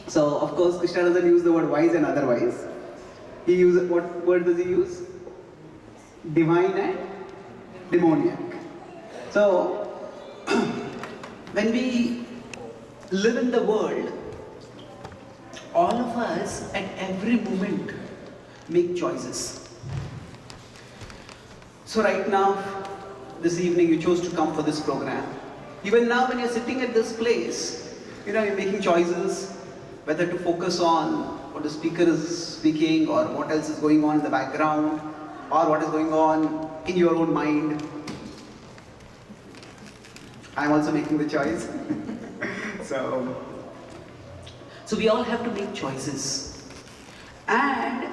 So, of course, Krishna doesn't use the word wise and otherwise. He uses, what word does he use? Divine and demoniac. So, when we live in the world, all of us at every moment make choices. So right now, this evening you chose to come for this program. Even now when you're sitting at this place, you're making choices, whether to focus on what the speaker is speaking or what else is going on in the background or what is going on in your own mind. I'm also making the choice. So we all have to make choices. And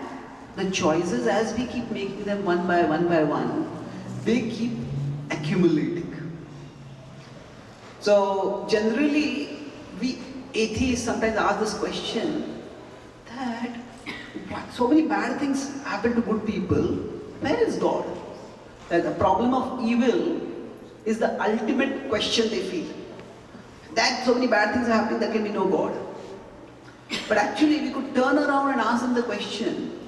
the choices, as we keep making them one by one, they keep accumulating. So generally, we atheists sometimes ask this question that so many bad things happen to good people. Where is God? That the problem of evil is the ultimate question they feel. That so many bad things are happening, there can be no God. But actually, we could turn around and ask them the question,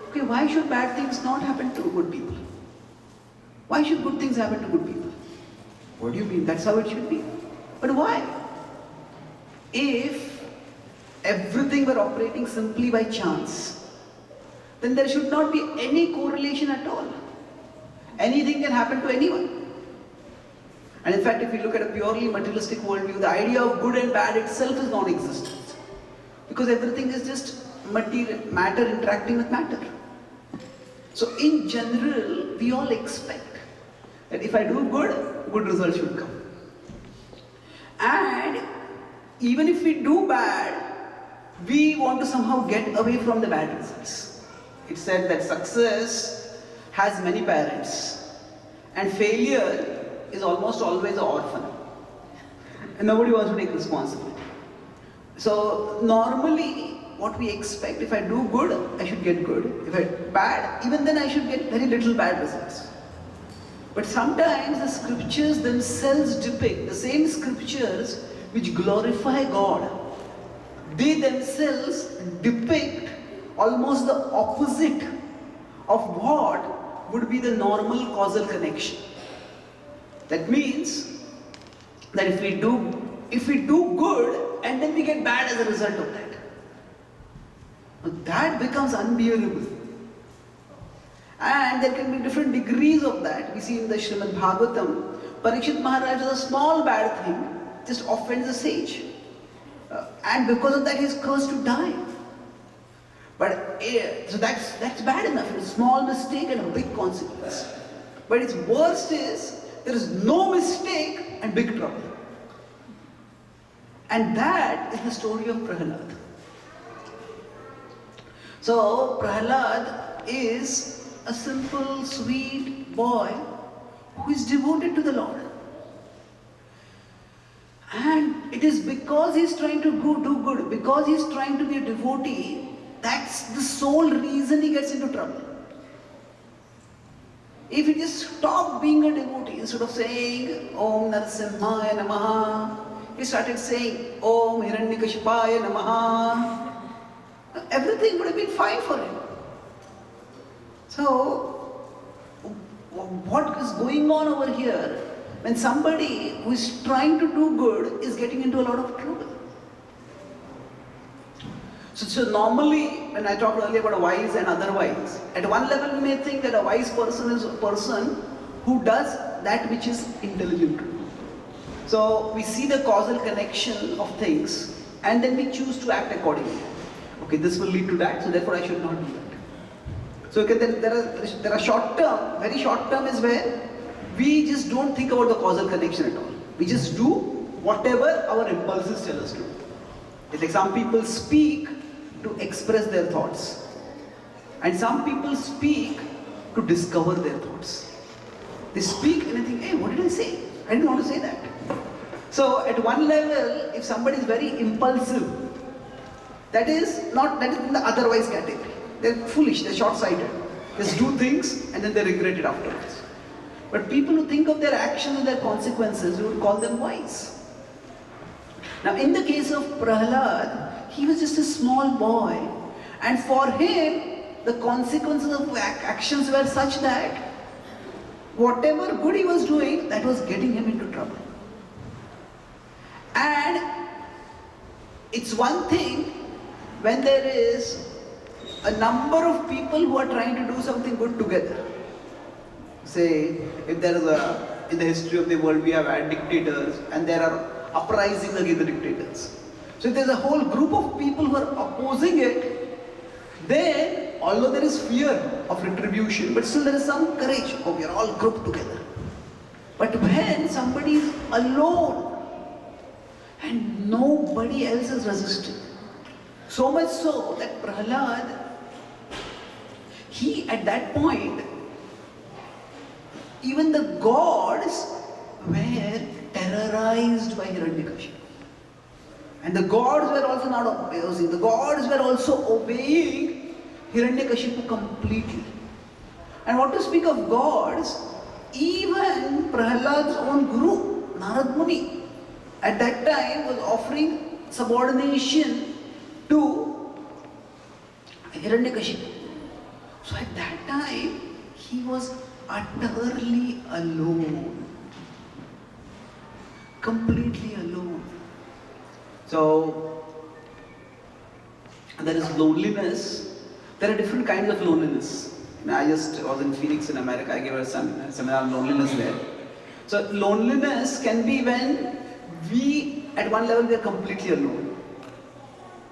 okay, why should bad things not happen to good people? Why should good things happen to good people? What do you mean? That's how it should be. But why? If everything were operating simply by chance, then there should not be any correlation at all. Anything can happen to anyone. And in fact, if you look at a purely materialistic worldview, the idea of good and bad itself is non-existent. Because everything is just matter interacting with matter. So in general, we all expect that if I do good, good results should come. And even if we do bad, we want to somehow get away from the bad results. It's said that success has many parents and failure is almost always an orphan. And nobody wants to take responsibility. So normally what we expect, if I do good, I should get good. If I bad, even then I should get very little bad results. But sometimes the scriptures themselves depict, the same scriptures which glorify God, they themselves depict almost the opposite of what would be the normal causal connection. That means that if we do good and then we get bad as a result of that, that becomes unbearable. And there can be different degrees of that. We see in the Srimad Bhagavatam, Parikshit Maharaj does a small bad thing, just offends a sage. And because of that he is cursed to die. But so that's bad enough. It's a small mistake and a big consequence. But its worst is there is no mistake and big trouble. And that is the story of Prahlad. So Prahlad is a simple, sweet boy who is devoted to the Lord. And it is because he is trying to do good, because he is trying to be a devotee, that's the sole reason he gets into trouble. If he just stopped being a devotee, instead of saying Om Nrasimma Namaha, he started saying Om Hiranyakashipaya Namaha, everything would have been fine for him. So, what is going on over here when somebody who is trying to do good is getting into a lot of trouble? So normally, when I talked earlier about a wise and otherwise, at one level we may think that a wise person is a person who does that which is intelligent. So we see the causal connection of things and then we choose to act accordingly. Okay, this will lead to that, so therefore I should not do that. So okay, there are short term, very short term is where we just don't think about the causal connection at all. We just do whatever our impulses tell us to. It's like some people speak to express their thoughts. And some people speak to discover their thoughts. They speak and they think, hey, what did I say? I didn't want to say that. So at one level, if somebody is very impulsive, that is in the otherwise category. They're foolish, they're short-sighted. Just do things and then they regret it afterwards. But people who think of their actions and their consequences, we would call them wise. Now in the case of Prahlad, he was just a small boy, and for him the consequences of actions were such that whatever good he was doing, that was getting him into trouble. And it's one thing when there is a number of people who are trying to do something good together. Say, if there is in the history of the world we have had dictators and there are uprisings against the dictators. So if there's a whole group of people who are opposing it, then although there is fear of retribution, but still there is some courage. Oh, we are all grouped together. But when somebody is alone and nobody else is resisting, so much so that Prahlad, he at that point, even the gods were terrorized by Hiranyakashipu. And the gods were also not opposing, the gods were also obeying Hiranyakashipu completely. And what to speak of gods, even Prahlad's own guru, Narad Muni, at that time was offering subordination to Hiranyakashipu. So at that time, he was utterly alone. Completely alone. So, there is loneliness. There are different kinds of loneliness. I just was in Phoenix in America. I gave a seminar on loneliness there. So, loneliness can be when we, at one level, we are completely alone.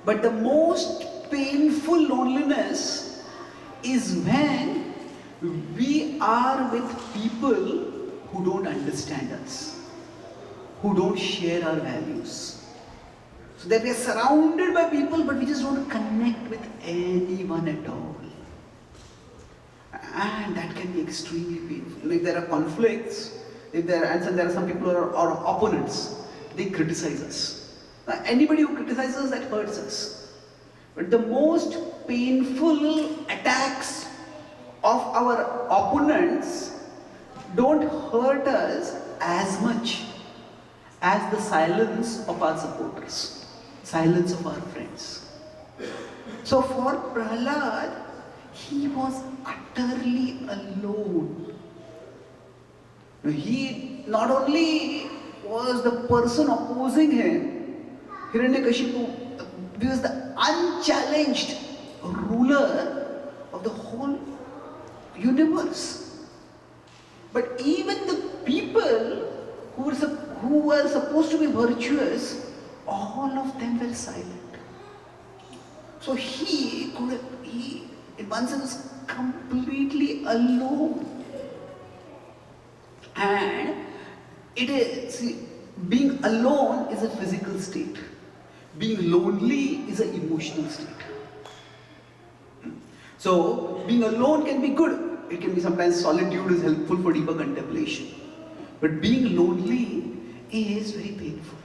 But the most painful loneliness is when we are with people who don't understand us, who don't share our values. So that we are surrounded by people, but we just don't connect with anyone at all. And that can be extremely painful. If there are conflicts, there are some people who are opponents, they criticize us. Now, anybody who criticizes us, that hurts us. But the most painful attacks of our opponents don't hurt us as much as the silence of our supporters, silence of our friends. So for Prahlad, he was utterly alone. He not only was the person opposing him, Hiranyakashipu, he was the unchallenged ruler of the whole universe. But even the people who were supposed to be virtuous, all of them were silent. So he in one sense, completely alone. And being alone is a physical state. Being lonely is an emotional state. So, being alone can be good. It can be sometimes solitude is helpful for deeper contemplation. But being lonely is very painful.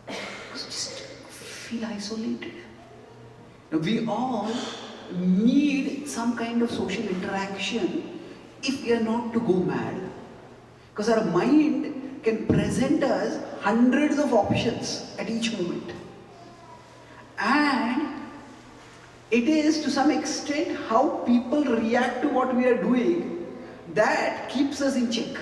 Because you just feel isolated. Now, we all need some kind of social interaction if we are not to go mad. Because our mind can present us hundreds of options at each moment. And it is to some extent how people react to what we are doing that keeps us in check.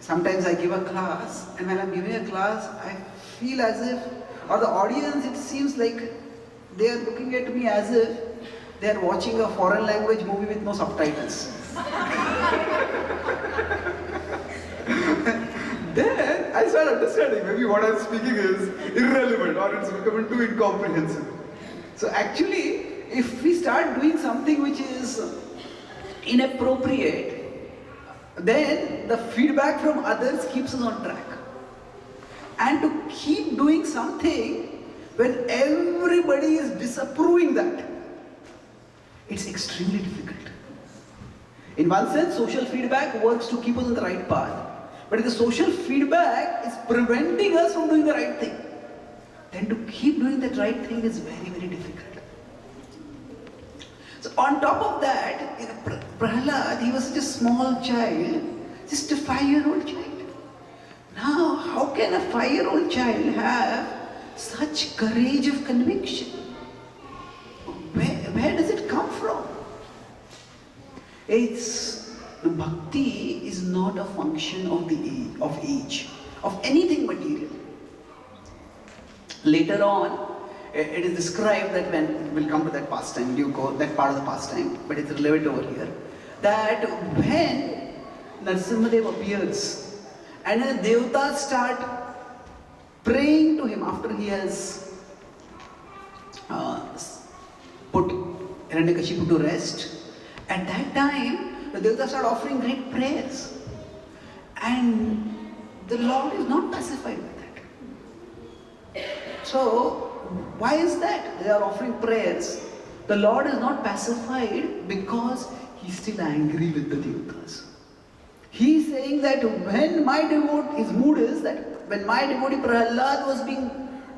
Sometimes I give a class, and when I'm giving a class, I feel as if, or the audience, it seems like they are looking at me as if they are watching a foreign language movie with no subtitles. Then I start understanding maybe what I'm speaking is irrelevant or it's becoming too incomprehensible. So actually, if we start doing something which is inappropriate, then the feedback from others keeps us on track. And to keep doing something when everybody is disapproving that, it's extremely difficult. In one sense, social feedback works to keep us on the right path. But if the social feedback is preventing us from doing the right thing, then to keep doing that right thing is very, very difficult. So on top of that, Prahlad, he was such a small child, just a 5-year-old child. Now, how can a 5-year-old child have such courage of conviction? Where does it come from? Bhakti is not a function of age, of anything material. Later on, it is described that when we'll come to that pastime, that part of the pastime, but it's relevant over here, that when Nrasimha appears and the devatas start praying to him after he has put Hiranyakashipu to rest, at that time the devatas start offering great prayers, and the Lord is not pacified with that. So why is that? They are offering prayers. The Lord is not pacified because he's still angry with the devatas. He's saying that when my devotee, his mood is that when my devotee Prahlad was being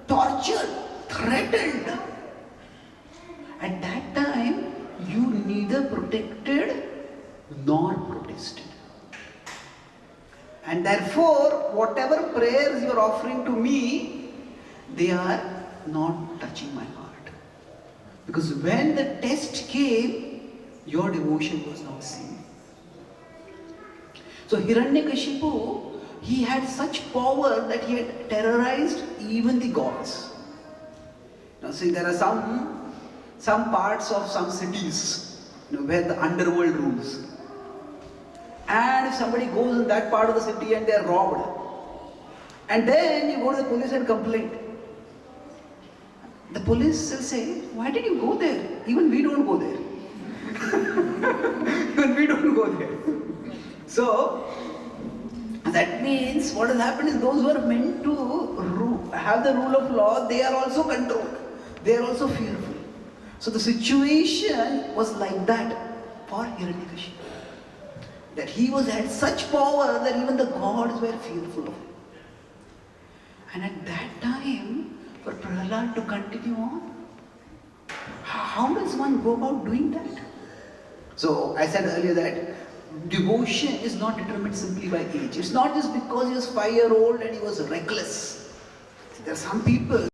tortured, threatened, at that time you neither protected nor protested. And therefore, whatever prayers you are offering to me, they are not touching my heart. Because when the test came, your devotion was not seen. So Hiranyakashipu, he had such power that he had terrorized even the gods. Now see, there are some parts of some cities, where the underworld rules. And if somebody goes in that part of the city and they are robbed, and then you go to the police and complain, the police will say, why did you go there? Even we don't go there. Even we don't go there. So, that means what has happened is those who are meant to have the rule of law, they are also controlled. They are also fearful. So the situation was like that for Hiranyakashipu. That he had such power that even the gods were fearful of him. And at that time, for Prahlad to continue on, how does one go about doing that? So I said earlier that devotion is not determined simply by age. It's not just because he was 5-year-old and he was reckless. See, there are some people,